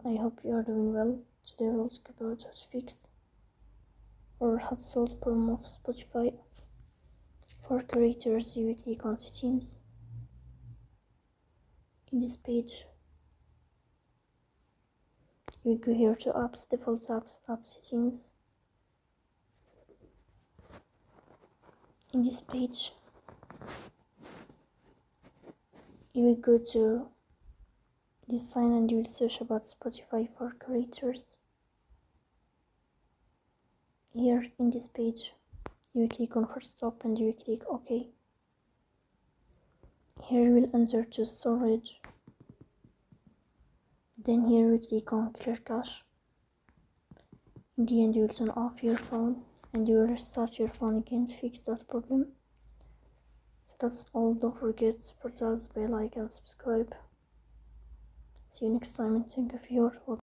I hope you are doing well. Today we'll talk about how to fix or how to solve the problem of Spotify for creators with icon settings. In this page, you go here to apps, default apps, app settings. In this page, you will go to this sign and you will search about Spotify for creators. Here in this page, you will click on first stop and you will click OK. Here you will enter to storage. Then here we click on clear cache. In the end, you will turn off your phone and you will restart your phone again to fix that problem. So that's all. Don't forget to support us by like and subscribe. See you next time and thank you for your watching.